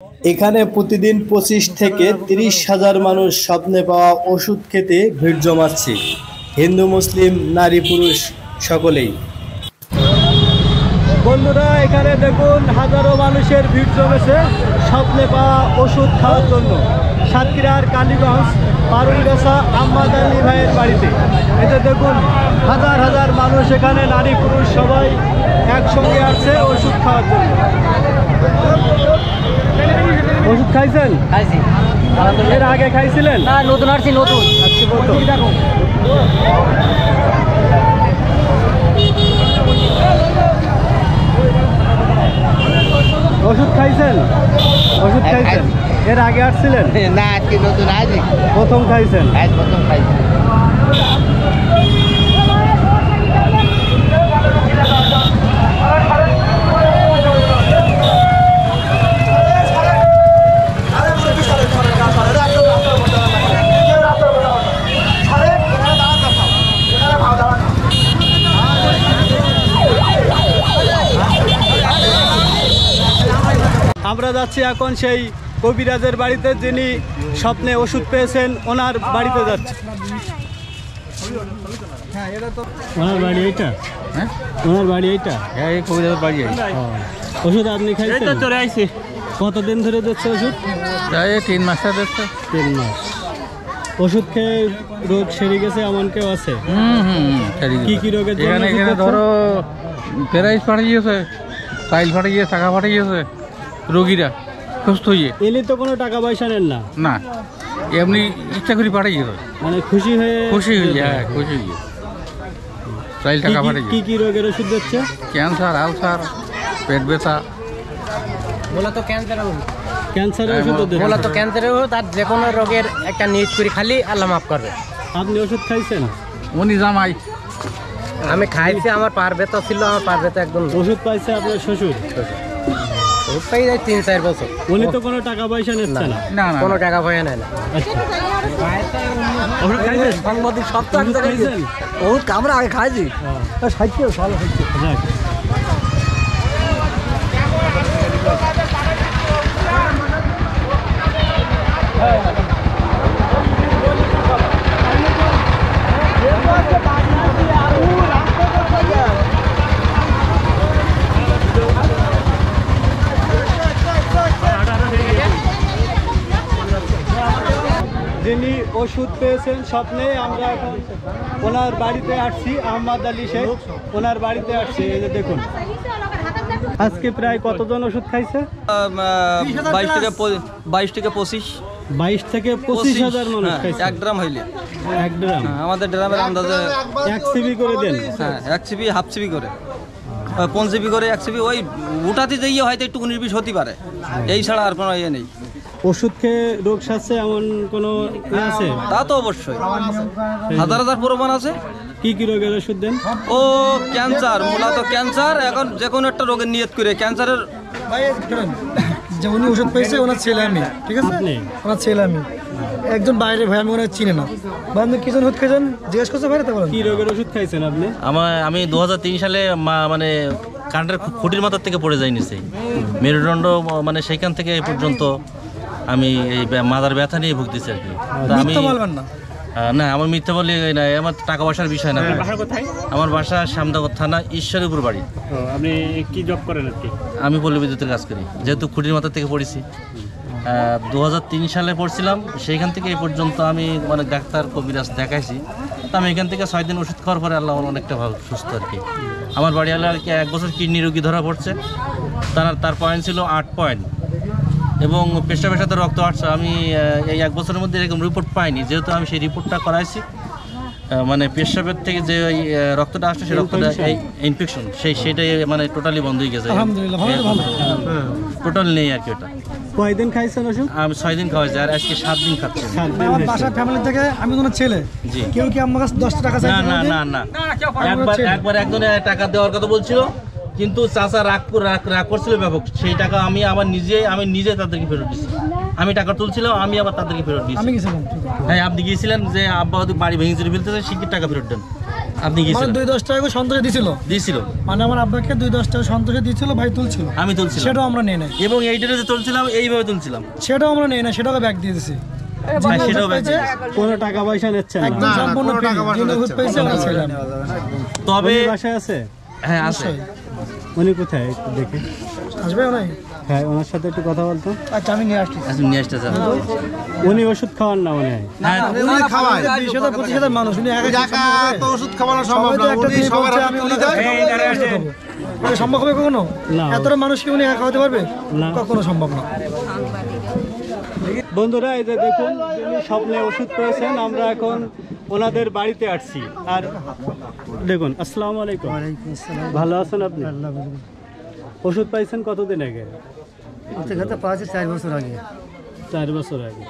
এখানে প্রতিদিন ২৫ থেকে ৩০,০০০ মানুষ স্বপ্নে পাওয়া ওষুধ খেতে ভিড় জমাচ্ছে। হিন্দু মুসলিম নারী পুরুষ সকলেই। বন্ধুরা এখানে দেখুন হাজারো মানুষের ভিড় জমেছে স্বপ্নে পাওয়া ওষুধ খাওয়ার জন্য। সাতক্ষীরার কালীগঞ্জ পারুলগাছা আহমদ আলী ভাইয়ের বাড়িতে এতে দেখুন হাজার হাজার মানুষ, এখানে নারী পুরুষ সবাই একসঙ্গে আসছে ওষুধ খাওয়ার জন্য। ওষুধ খাইছেন? খাইছি। এর আগে খাইছিলেন? না, নতুন আসছি, নতুন আজকে প্রথম। ওষুধ খাইছেন? ওষুধ খাইছেন? এর আগে আসছিলেন? না, আজকে নতুন, আজ প্রথম খাইছেন? আজ প্রথম খাইছি। আমরা যাচ্ছি এখন সেই কবিরাজের বাড়িতে, যিনি স্বপ্নে ওষুধ পেয়েছেন, ওনার বাড়িতে যাচ্ছি। ওনার বাড়ি এইটা? হ্যাঁ, ওনার বাড়ি এইটা? হ্যাঁ, এই কবিরাজের বাড়ি। ওষুধ আপনি খাইছেন? চলে আইছি। কতদিন ধরে দিচ্ছে ওষুধ? প্রায় 3 মাস দিচ্ছে। 3 মাস। ওষুধ খেয়ে রোগ সেরে গেছে এমন কেউ আছে? কি কি রোগের জন্য? এখানে ধরো প্যারাইস ফাটে গিয়েছে, টাইল ফাটে গিয়েছে, টাকা ফাটে গিয়েছে, রোগীরা সুস্থ হয়ে। এলে তো কোনো টাকা পয়সা নেন না? না, এমনি ইচ্ছা করে ফাটে গিয়েছে, মানে খুশি হয়ে? খুশি হয়ে, হ্যাঁ খুশি হয়ে। টাইল টাকা ফাটে গিয়ে। কি কি রোগের ওষুধ দিচ্ছে? ক্যান্সার, আলসার, পেট ব্যথা। বলা তো ক্যান্সার, ক্যান্সারের ওষুধ দিচ্ছে? বলা তো ক্যান্সারের ওষুধ, আর যে কোনো রোগের একটা নিয়ত করে খালি আল্লাহ মাফ করবে। আপনি ওষুধ খাইছেন? উনি জামাই। আমি খাইছি, আমার পার ব্যথা ছিল, আমার পার ব্যথা একদম। ওষুধ পাইছে আপনার শ্বশুর? ওষুধ পাই যায় 3-4 বছর। উনি তো কোনো টাকা পয়সা নিচ্ছে না? না না, কোনো টাকা পয়সা নেয় না। ওষুধ খাইছেন? সাংবাদিক সপ্তাহ খাইছেন? ওষুধ আমরা আগে খাইছি। যাক। যিনি ওষুধ পেয়েছেন স্বপ্নে, আমরা এখন ওনার বাড়িতে আসছি। আহমদ আলী শেখ, ওনার বাড়িতে আসছি। এই যে দেখুন, আজকে প্রায় কতজন ওষুধ খাইছে? 22 থেকে 25। 22 থেকে 25,000 মানুষ খাইছে। 1 ড্রাম হইলে। 1 ড্রাম? আমাদের ড্রামের আন্দাজে 1 সিবি করে দেন? হ্যাঁ, 1 সিবি, হাফ সিবি করে, 5 সিবি করে 1 সিবি। ওই উঠাতে যাইয়ে হয়তো একটু 19-20 হতে পারে, এই ছাড়া আর কোনো ইয়ে নেই। ওষুধ খেয়ে রোগ সারছে এমন কোনো আছে? তা তো অবশ্যই হাজার হাজার প্রমাণ আছে। কি কি রোগের ওষুধ দেন? ও ক্যান্সার, মূলত ক্যান্সার। এখন যে কোনো একটা রোগের নিয়ত করে ক্যান্সারের। যে উনি ওষুধ পেয়েছে, ওনার ছেলে আমি, ঠিক আছে? ওনার ছেলে আমি, একজন বাইরে ভাই, আমি ওনার চিনি না। ভাই আপনি কি জন ওষুধ খাইছেন জিজ্ঞেস করছে ভাই? কি রোগের ওষুধ খাইছেন আপনি? আমি 2003 সালে মানে কারেন্টের খুঁটির মাথার থেকে পড়ে যাই নিচে, মেরুদণ্ড, মানে সেইখান থেকে এই পর্যন্ত আমি এই মাথার ব্যথা নিয়ে ভুগতেছি আর কি। আমি বলবেন না? না, আমার মিথ্যা বলি না, আমার টাকা পয়সার বিষয় না। আমার বাসা শ্যামনগর থানা, ঈশ্বরীপুর বাড়ি। আপনি কি জব করেন? আমি পল্লী বিদ্যুতের কাজ করি, যেহেতু খুঁটির মাথার থেকে পড়েছি। 2003 সালে পড়ছিলাম, সেইখান থেকে এই পর্যন্ত আমি মানে ডাক্তার কবিরাজ দেখাইছি। তো আমি এখান থেকে 6 দিন ওষুধ খাওয়ার পরে আল্লাহ অনেকটা ভালো সুস্থ আর কি। আমার বাড়ি হলে আর কি 1 বছর কিডনি রোগী ধরা পড়ছে, তার পয়েন্ট ছিল 8 পয়েন্ট, এবং পেশাবের সাথে রক্ত আসছে। আমি এই 1 বছরের মধ্যে এরকম রিপোর্ট পাইনি, যেহেতু আমি সেই রিপোর্টটা করাইছি। মানে পেশাবের থেকে যে রক্তটা আসছে, সেই রক্তটা ইনফেকশন, সেইটাই মানে টোটালি বন্ধ হয়ে গেছে, টোটাল নেই আর কি। ওটা কয়দিন খাইছেন ওষুধ? আমি 6 দিন খাওয়াইছি, আর আজকে 7 দিন খাচ্ছি। আমার বাসার ফ্যামিলি থেকে আমি ওনার ছেলে। জি। কেউ কি আমার কাছে 10 টাকা চাইছে? না না না না, একবার একজনে টাকা দেওয়ার কথা বলছিল, কিন্তু চাচা রাগ করছিল ব্যাপক। সেই টাকা আমি নিজে তাদেরকে ফেরত দিচ্ছি। আমি টাকা তুলছিলাম, আমি আবার তাদেরকে ফেরত দিচ্ছি। আমি গেছিলাম। হ্যাঁ, আপনি গিয়েছিলেন যে আব্বা বাড়ি ভেঙে চুরি ফেলতেছে, শিখির টাকা ফেরত দেন। আপনি মানে গিয়েছিলেন 2-10 টাকা করে সন্তোষে দিছিল, দিয়েছিল মানে আমার আব্বাকে 2-10 টাকা সন্তোষে দিছিল, ভাই তুলছিল, আমি তুলছিলাম সেটাও আমরা নেই নাই, এবং এইটারে যে তুলছিলাম এইভাবে তুলছিলাম সেটাও আমরা নেই না, সেটাও ব্যাগ দিয়ে দিছি। ভাই সেটাও ব্যাগ পাইছে, কোনো টাকা পয়সা নিচ্ছেন না? একদম সম্পূর্ণ ফ্রি, যিনি ওষুধ পাইছে আমরা ছিলাম। তবে উনি বাসায় আছে? হ্যাঁ আছে উনি কোথায় একটু দেখে? আসবে নাই? হ্যাঁ, ওনার সাথে একটু কথা বলতো। আচ্ছা আমি নিয়ে আসছি। আচ্ছা, নিয়ে আসতেছে উনি ওষুধ খাওয়ান না মনে হয়? হ্যাঁ 20,000-25,000 মানুষ, উনি একা ওষুধ খাওয়ানো সম্ভব না, উনি সবার হাতে তুলে দেয়। সম্ভব হবে কখনো? না। এতটা মানুষকে উনি একা খাওয়াতে পারবে? না। কখনো সম্ভব না। বন্ধুরা, এই যে দেখুন, যিনি স্বপ্নে ওষুধ পেয়েছেন, আমরা এখন ওনাদের বাড়িতে আসছি। আর দেখুন, আসসালামু আলাইকুম। ভালো আছেন আপনি? ওষুধ পাইছেন কতদিন আগে? 4 বছর আগে। 4 বছর আগে।